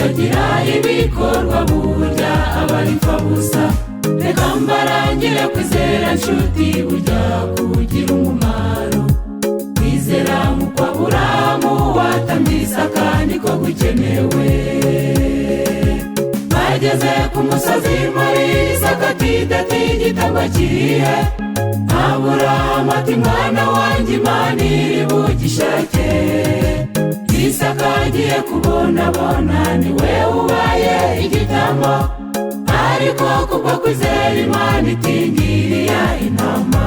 kutagira ibikorwa burya abaripfa busa. Reka mbarangire kwizera nshuti burya kugira umumaro. Kwizera nk'uko Aburahamu watamye Isaka niko gukenewe. Bageze ku musozi muri Isaka ati igitambo kirihe? Aburahamu ati mwana wanjye Imana iri bugishake. Isaka agiye kubona niwe ubaye igitambo, ariko kubwo kwizera Imana iti ngiriya intama.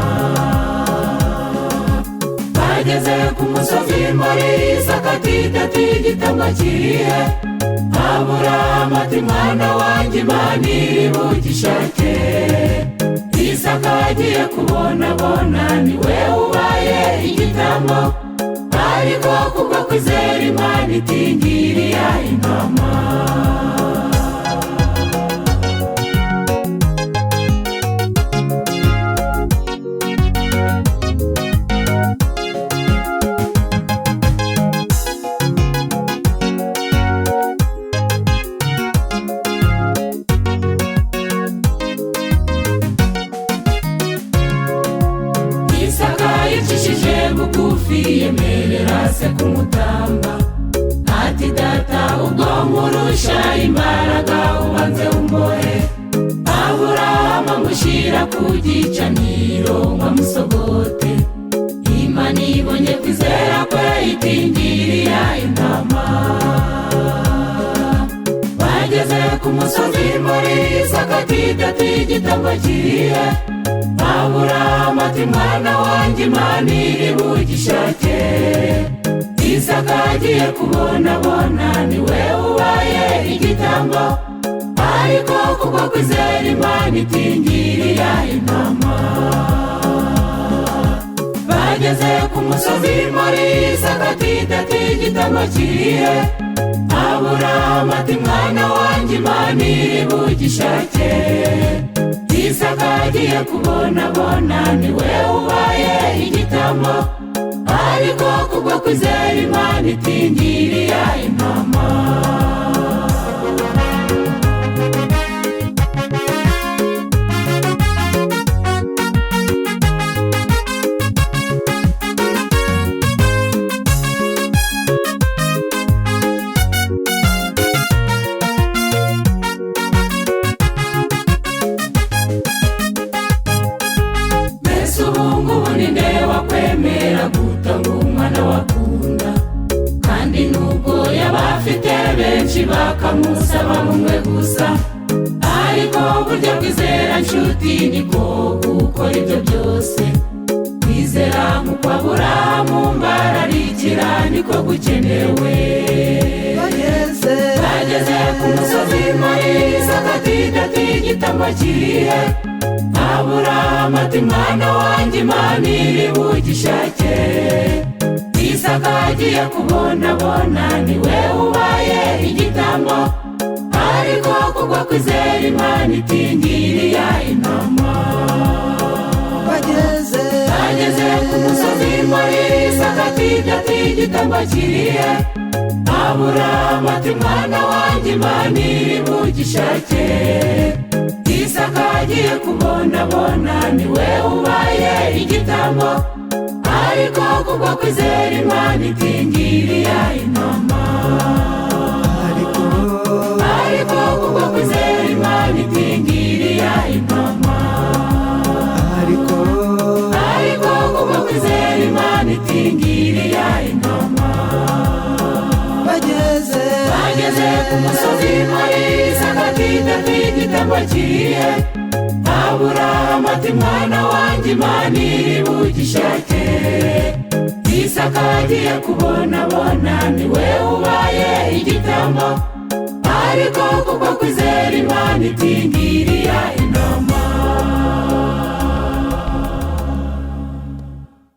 Bageze ku musozi muri Isaka ati igitambo kirihe? Aburahamu ati mwana wanjye Imana iri bugishake. Isaka agiye kubona niwe ubaye igitambo, ariko kubwo kwizera Imana iti ngiriya intama. Yicishije bugufi yemerera se kumutamba. Ati data ubwo nkurusha imbaraga ubanze umbohe. Aburahamu amushyira ku gicaniro ngo amusogote. Imana ibonye kwizera kwe iti ngiriya intama. Bageze ku musozi muri Isaka ati igitambo kirihe? Aburahamu ati mwana wanjye Imana iri bugishake. Isaka agiye kubona niwe ubaye igitambo, ariko kubwo kwizera Imana iti ngiriya intama. Bageze ku musozi muri Isaka ati igitambo kirihe? Aburahamu ati mwana wanjye Imana iri bugishake. Isaka agiye kubona niwe ubaye igitambo, ariko kubwo kwizera Imana iti ngiriya intama. Wakwemera gutanga umwana wakunda, kandi nubwo yaba afite benshi bakamusaba mumwe gusa, ariko burya kwizera nshuti niko gukora ibyo byose. Kwizera nk'uko Aburahamu mbararikira niko gukenewe. Bageze ku musozi muri Isaka ati igitambo kirihe? Aburahamu ati mwana wanjye Imana iri bugishake. Isaka agiye kubona niwe ubaye igitambo, ariko kubwo kwizera Imana iti ngiriya intama. Bageze ku musozi muri Isaka ati igitambo kirihe? Aburahamu ati mwana wanjye Imana iri bugishake. Isaka agiye kubona niwe ubaye igitambo, ariko kubwo kwizera Imana iti ngiriya intama. Ariko kubwo kwizera Imana iti ngiriya intama. Ariko kubwo kwizera Imana iti ngiriya intama. Bageze ku musozi muri Isaka ati igitambo kirihe? Aburahamu ati mwana wanjye Imana iri bugishake. Isaka agiye kubona niwe ubaye igitambo, ariko kubwo kwizera Imana iti ngiriya